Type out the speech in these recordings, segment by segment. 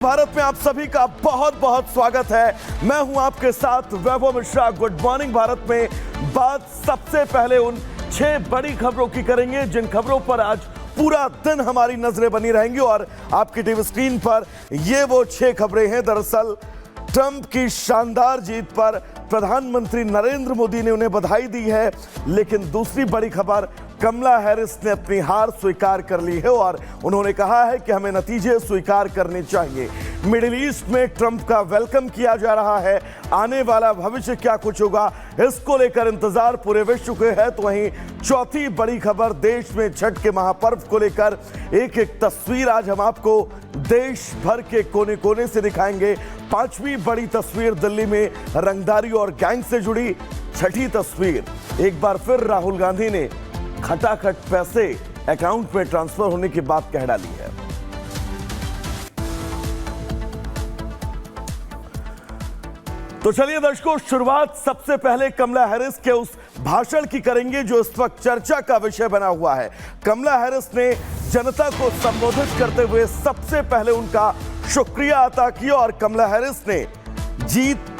भारत में आप सभी का बहुत बहुत स्वागत है। मैं हूं आपके साथ वैभव मिश्रा। गुड मॉर्निंग भारत में बात सबसे पहले उन 6 बड़ी खबरों की करेंगे जिन खबरों पर आज पूरा दिन हमारी नजरें बनी रहेंगी और आपकी टीवी स्क्रीन पर ये वो 6 खबरें हैं। दरअसल ट्रंप की शानदार जीत पर प्रधानमंत्री नरेंद्र मोदी ने उन्हें बधाई दी है, लेकिन दूसरी बड़ी खबर, कमला हैरिस ने अपनी हार स्वीकार कर ली है और उन्होंने कहा है कि हमें नतीजे स्वीकार करने चाहिए। मिडिल ईस्ट में ट्रंप का वेलकम किया जा रहा है। आने वाला भविष्य क्या कुछ होगा, इसको लेकर इंतजार पूरे विश्व के है। तो वहीं चौथी बड़ी खबर, देश में छठ के महापर्व को लेकर एक एक तस्वीर आज हम आपको देश भर के कोने कोने से दिखाएंगे। 5वीं बड़ी तस्वीर दिल्ली में रंगदारी और गैंग से जुड़ी। छठी तस्वीर, एक बार फिर राहुल गांधी ने खटाखट पैसे अकाउंट में ट्रांसफर होने की बात कह डाली है। तो चलिए दर्शकों, शुरुआत सबसे पहले कमला हैरिस के उस भाषण की करेंगे जो इस वक्त चर्चा का विषय बना हुआ है। कमला हैरिस ने जनता को संबोधित करते हुए सबसे पहले उनका शुक्रिया अदा किया और कमला हैरिस ने जीत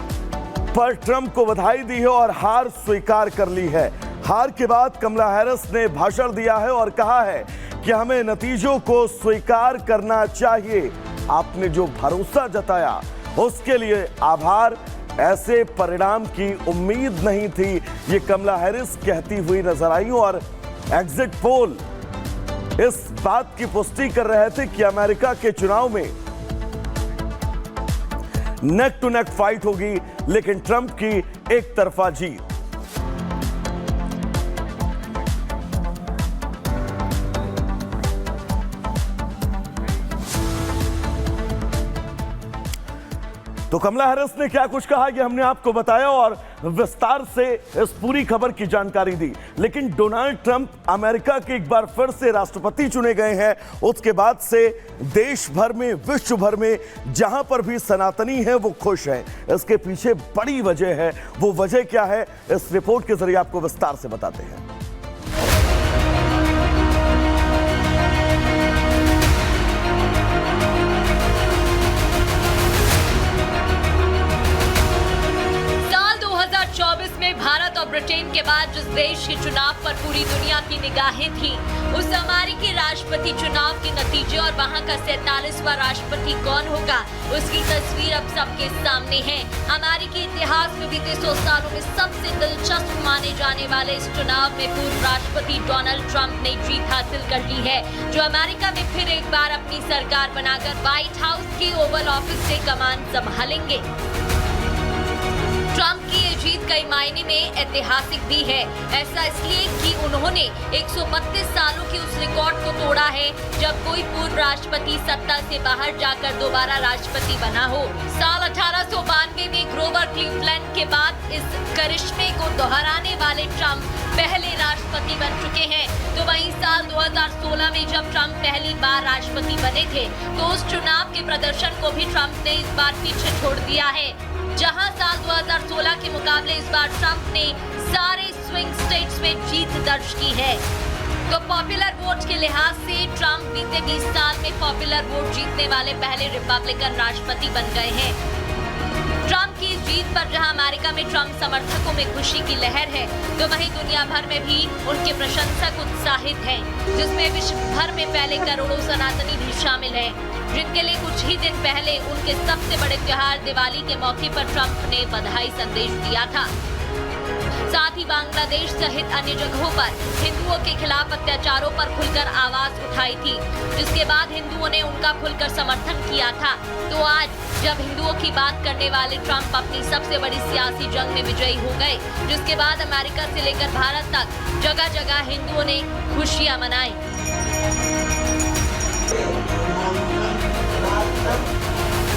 पर ट्रंप को बधाई दी है और हार स्वीकार कर ली है। हार के बाद कमला हैरिस ने भाषण दिया है और कहा है कि हमें नतीजों को स्वीकार करना चाहिए। आपने जो भरोसा जताया उसके लिए आभार। ऐसे परिणाम की उम्मीद नहीं थी, ये कमला हैरिस कहती हुई नजर आई और एग्जिट पोल इस बात की पुष्टि कर रहे थे कि अमेरिका के चुनाव में नेक टू नेक फाइट होगी, लेकिन ट्रंप की एक तरफा जीत। तो कमला हैरिस ने क्या कुछ कहा ये हमने आपको बताया और विस्तार से इस पूरी खबर की जानकारी दी। लेकिन डोनाल्ड ट्रंप अमेरिका के एक बार फिर से राष्ट्रपति चुने गए हैं। उसके बाद से देश भर में, विश्व भर में जहां पर भी सनातनी है वो खुश है। इसके पीछे बड़ी वजह है। वो वजह क्या है, इस रिपोर्ट के जरिए आपको विस्तार से बताते हैं। भारत और ब्रिटेन के बाद जिस देश के चुनाव पर पूरी दुनिया की निगाहें थी, उस अमेरिकी राष्ट्रपति चुनाव के नतीजे और वहां का 47वां राष्ट्रपति कौन होगा, उसकी तस्वीर अब सबके सामने है। अमेरिकी इतिहास में बीते 100 सालों में सबसे दिलचस्प माने जाने वाले इस चुनाव में पूर्व राष्ट्रपति डोनाल्ड ट्रंप ने जीत हासिल कर ली है, जो अमेरिका में फिर एक बार अपनी सरकार बनाकर व्हाइट हाउस के ओवल ऑफिस से कमान संभालेंगे। ट्रंप की ये जीत कई मायने में ऐतिहासिक भी है। ऐसा इसलिए कि उन्होंने 132 सालों के उस रिकॉर्ड को तोड़ा है जब कोई पूर्व राष्ट्रपति सत्ता से बाहर जाकर दोबारा राष्ट्रपति बना हो। साल 1892 में ग्रोवर क्लीवलैंड के बाद इस करिश्मे को दोहराने वाले ट्रंप पहले राष्ट्रपति बन चुके हैं। तो वहीं साल 2016 में जब ट्रंप पहली बार राष्ट्रपति बने थे, तो उस चुनाव के प्रदर्शन को भी ट्रंप ने इस बार पीछे छोड़ दिया है। जहां साल 2016 के मुकाबले इस बार ट्रंप ने सारे स्विंग स्टेट्स में जीत दर्ज की है। तो पॉपुलर वोट के लिहाज से ट्रंप बीते 20 साल में पॉपुलर वोट जीतने वाले पहले रिपब्लिकन राष्ट्रपति बन गए हैं। ट्रंप की जीत पर जहां अमेरिका में ट्रंप समर्थकों में खुशी की लहर है, तो वहीं दुनिया भर में भी उनके प्रशंसक उत्साहित हैं, जिसमें विश्व भर में फैले करोड़ों सनातनी भी शामिल हैं, जिनके लिए कुछ ही दिन पहले उनके सबसे बड़े त्योहार दिवाली के मौके पर ट्रंप ने बधाई संदेश दिया था। साथ ही बांग्लादेश सहित अन्य जगहों पर हिंदुओं के खिलाफ अत्याचारों पर खुलकर आवाज उठाई थी, जिसके बाद हिंदुओं ने उनका खुलकर समर्थन किया था। तो आज जब हिंदुओं की बात करने वाले ट्रंप अपनी सबसे बड़ी सियासी जंग में विजयी हो गए, जिसके बाद अमेरिका से लेकर भारत तक जगह जगह हिंदुओं ने खुशियां मनाई।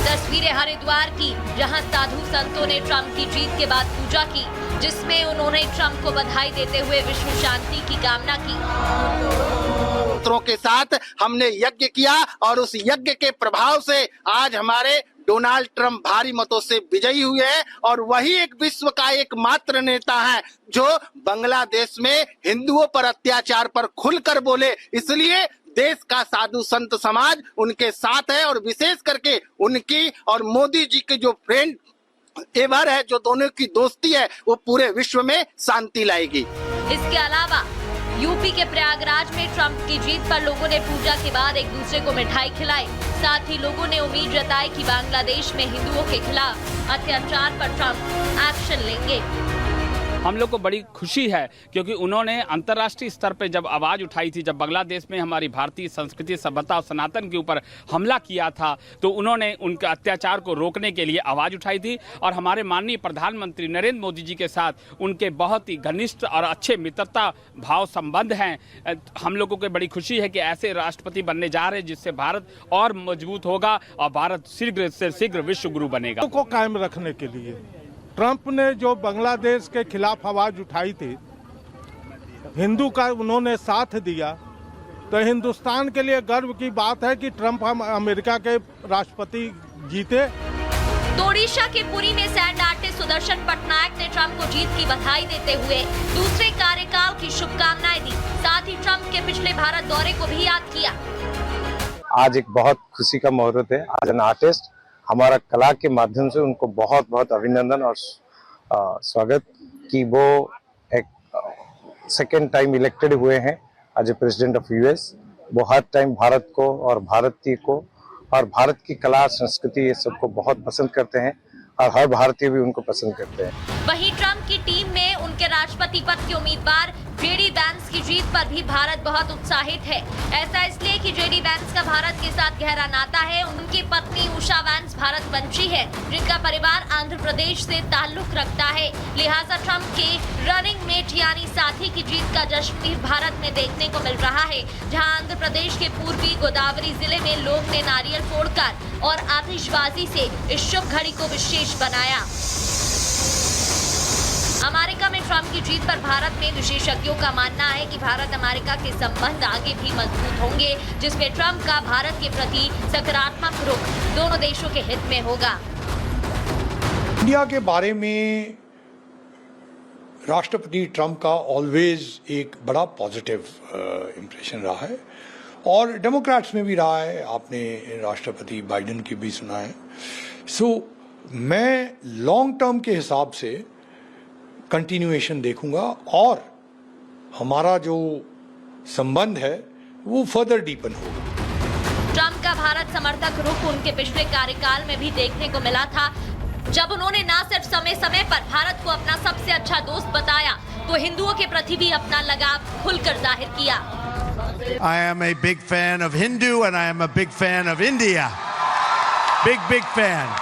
तस्वीरें हरिद्वार की, जहां साधु संतों ने ट्रंप की जीत के बाद पूजा की, जिसमें उन्होंने ट्रंप को बधाई देते हुए विश्व शांति की कामना की। पुत्रों के साथ हमने यज्ञ किया और उस यज्ञ के प्रभाव से आज हमारे डोनाल्ड ट्रंप भारी मतों से विजयी हुए हैं और वही एक विश्व का एकमात्र नेता है जो बांग्लादेश में हिंदुओं पर अत्याचार पर खुलकर बोले। इसलिए देश का साधु संत समाज उनके साथ है और विशेष करके उनकी और मोदी जी के जो फ्रेंड एवर है, जो दोनों की दोस्ती है, वो पूरे विश्व में शांति लाएगी। इसके अलावा यूपी के प्रयागराज में ट्रंप की जीत पर लोगों ने पूजा के बाद एक दूसरे को मिठाई खिलाई। साथ ही लोगों ने उम्मीद जताई कि बांग्लादेश में हिंदुओं के खिलाफ अत्याचार पर ट्रंप एक्शन लेंगे। हम लोग को बड़ी खुशी है क्योंकि उन्होंने अंतर्राष्ट्रीय स्तर पर जब आवाज़ उठाई थी, जब बांग्लादेश में हमारी भारतीय संस्कृति, सभ्यता और सनातन के ऊपर हमला किया था, तो उन्होंने उनके अत्याचार को रोकने के लिए आवाज़ उठाई थी। और हमारे माननीय प्रधानमंत्री नरेंद्र मोदी जी के साथ उनके बहुत ही घनिष्ठ और अच्छे मित्रता भाव संबंध हैं। हम लोगों को बड़ी खुशी है कि ऐसे राष्ट्रपति बनने जा रहे हैं जिससे भारत और मजबूत होगा और भारत शीघ्र से शीघ्र विश्व गुरु बनेगा। को कायम रखने के लिए ट्रंप ने जो बांग्लादेश के खिलाफ आवाज उठाई थी, हिंदू का उन्होंने साथ दिया, तो हिंदुस्तान के लिए गर्व की बात है कि ट्रंप हम अमेरिका के राष्ट्रपति जीते। तो ओडिशा के पुरी में सैंड आर्टिस्ट सुदर्शन पटनायक ने ट्रंप को जीत की बधाई देते हुए दूसरे कार्यकाल की शुभकामनाएं दी। साथ ही ट्रंप के पिछले भारत दौरे को भी याद किया। आज एक बहुत खुशी का मुहूर्त है। आज एन आर्टिस्ट हमारा कला के माध्यम से उनको बहुत बहुत अभिनंदन और स्वागत कि वो एक सेकेंड टाइम इलेक्टेड हुए हैं as a president of US. वो हर टाइम भारत को और भारतीय को और भारत की कला संस्कृति ये सबको बहुत पसंद करते हैं और हर भारतीय भी उनको पसंद करते हैं। वहीं ट्रंप की टीम में उनके राष्ट्रपति पद के उम्मीदवार जेडी वैंस की जीत पर भी भारत बहुत उत्साहित है। ऐसा इसलिए कि जेडी वैंस का भारत के साथ गहरा नाता है। उनकी पत्नी उषा वैंस भारत वंशी है, जिनका परिवार आंध्र प्रदेश से ताल्लुक रखता है। लिहाजा ट्रंप के रनिंग मेट यानी साथी की जीत का जश्न भी भारत में देखने को मिल रहा है, जहां आंध्र प्रदेश के पूर्वी गोदावरी जिले में लोग ने नारियल फोड़कर और आतिशबाजी से इस शुभ घड़ी को विशेष बनाया। अमेरिका में ट्रंप की जीत पर भारत में विशेषज्ञों का मानना है कि भारत अमेरिका के संबंध आगे भी मजबूत होंगे, जिसमें ट्रंप का भारत के प्रति सकारात्मक रुख दोनों देशों के हित में होगा। इंडिया के बारे में राष्ट्रपति ट्रंप का ऑलवेज एक बड़ा पॉजिटिव इम्प्रेशन रहा है और डेमोक्रेट्स में भी रहा है। आपने राष्ट्रपति बाइडेन की भी सुना है। मैं लॉन्ग टर्म के हिसाब से कंटिन्यूएशन देखूंगा और हमारा जो संबंध है वो फर्दर डीपन होगा। ट्रंप का भारत समर्थक रुख उनके पिछले कार्यकाल में भी देखने को मिला था, जब उन्होंने न सिर्फ समय समय पर भारत को अपना सबसे अच्छा दोस्त बताया, तो हिंदुओं के प्रति भी अपना लगाव खुलकर जाहिर किया। I am a big fan of Hindu and I am a big fan of India. Big fan.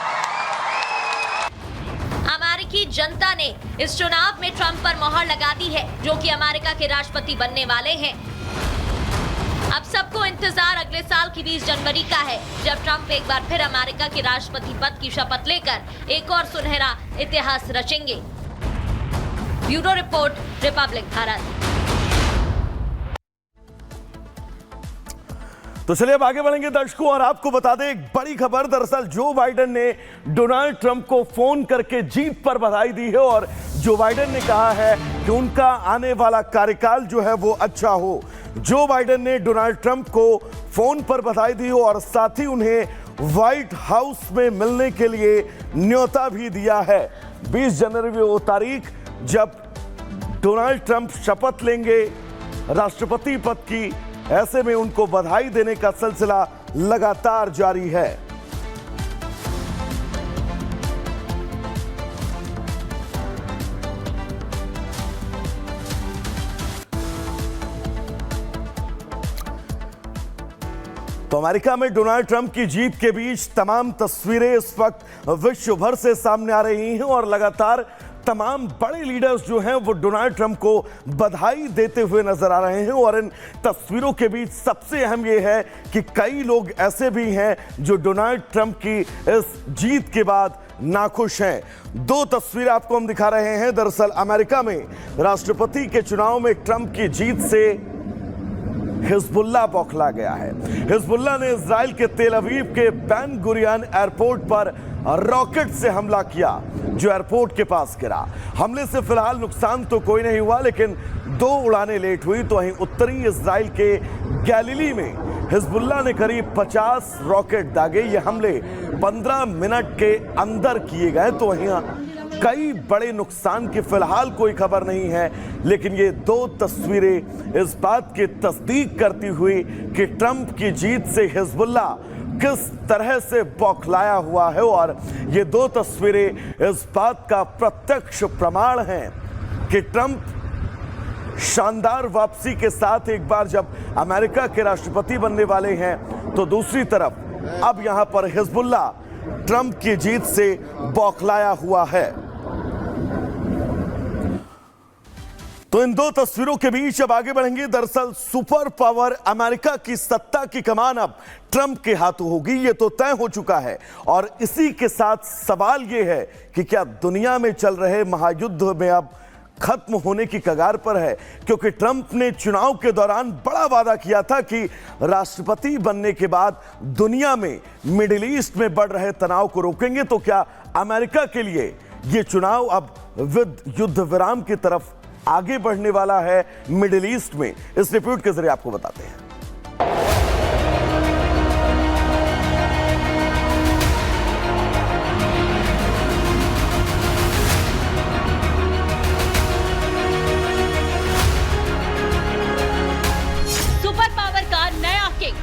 अमेरिकी जनता ने इस चुनाव में ट्रंप पर मोहर लगा दी है, जो कि अमेरिका के राष्ट्रपति बनने वाले हैं। अब सबको इंतजार अगले साल की 20 जनवरी का है, जब ट्रंप एक बार फिर अमेरिका के राष्ट्रपति पद की शपथ लेकर एक और सुनहरा इतिहास रचेंगे। Bureau report, Republic Bharat. तो चलिए अब आगे बढ़ेंगे दर्शकों और आपको बता दें एक बड़ी खबर। दरअसल जो बाइडेन ने डोनाल्ड ट्रंप को फोन करके जीत पर बधाई दी है और जो बाइडेन ने कहा है कि उनका आने वाला कार्यकाल जो है वो अच्छा हो। जो बाइडेन ने डोनाल्ड ट्रंप को फोन पर बधाई दी हो और साथ ही उन्हें व्हाइट हाउस में मिलने के लिए न्योता भी दिया है। 20 जनवरी वो तारीख जब डोनाल्ड ट्रंप शपथ लेंगे राष्ट्रपति पद की। ऐसे में उनको बधाई देने का सिलसिला लगातार जारी है। तो अमेरिका में डोनाल्ड ट्रंप की जीत के बीच तमाम तस्वीरें इस वक्त विश्व भर से सामने आ रही हैं और लगातार तमाम बड़े लीडर्स जो हैं वो डोनाल्ड ट्रंप को बधाई देते हुए नजर आ रहे हैं। और इन तस्वीरों के बीच सबसे अहम ये है कि कई लोग ऐसे भी हैं जो डोनाल्ड ट्रंप की इस जीत के बाद नाखुश हैं। 2 तस्वीरें आपको हम दिखा रहे हैं। दरअसल अमेरिका में राष्ट्रपति के चुनाव में ट्रंप की जीत से हिजबुल्लाह बौखला गया है। हिजबुल्लाह ने इजराइल के तेल अवीव के बेन गुरियन एयरपोर्ट पर रॉकेट से हमला किया जो एयरपोर्ट के पास गिरा। हमले से फिलहाल नुकसान तो कोई नहीं हुआ, लेकिन 2 उड़ानें लेट हुई। तो वहीं उत्तरी इजराइल के गैलीली में हिजबुल्लाह ने करीब 50 रॉकेट दागे। ये हमले 15 मिनट के अंदर किए गए। तो वहीं कई बड़े नुकसान की फिलहाल कोई खबर नहीं है, लेकिन ये दो तस्वीरें इस बात की तस्दीक करती हुई कि ट्रंप की जीत से हिजबुल्लाह किस तरह से बौखलाया हुआ है, और ये दो तस्वीरें इस बात का प्रत्यक्ष प्रमाण हैं कि ट्रंप शानदार वापसी के साथ एक बार जब अमेरिका के राष्ट्रपति बनने वाले हैं, तो दूसरी तरफ अब यहां पर हिजबुल्लाह ट्रंप की जीत से बौखलाया हुआ है। तो इन दो तस्वीरों के बीच अब आगे बढ़ेंगे। दरअसल सुपर पावर अमेरिका की सत्ता की कमान अब ट्रंप के हाथों होगी, ये तो तय हो चुका है। और इसी के साथ सवाल ये है कि क्या दुनिया में चल रहे महायुद्ध में अब खत्म होने की कगार पर है, क्योंकि ट्रंप ने चुनाव के दौरान बड़ा वादा किया था कि राष्ट्रपति बनने के बाद दुनिया में मिडिल ईस्ट में बढ़ रहे तनाव को रोकेंगे। तो क्या अमेरिका के लिए ये चुनाव अब युद्ध विराम की तरफ आगे बढ़ने वाला है मिडिल ईस्ट में? इस रिपोर्ट के जरिए आपको बताते हैं। सुपर पावर का नया किंग,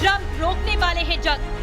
ट्रंप रोकने वाले हैं जंग।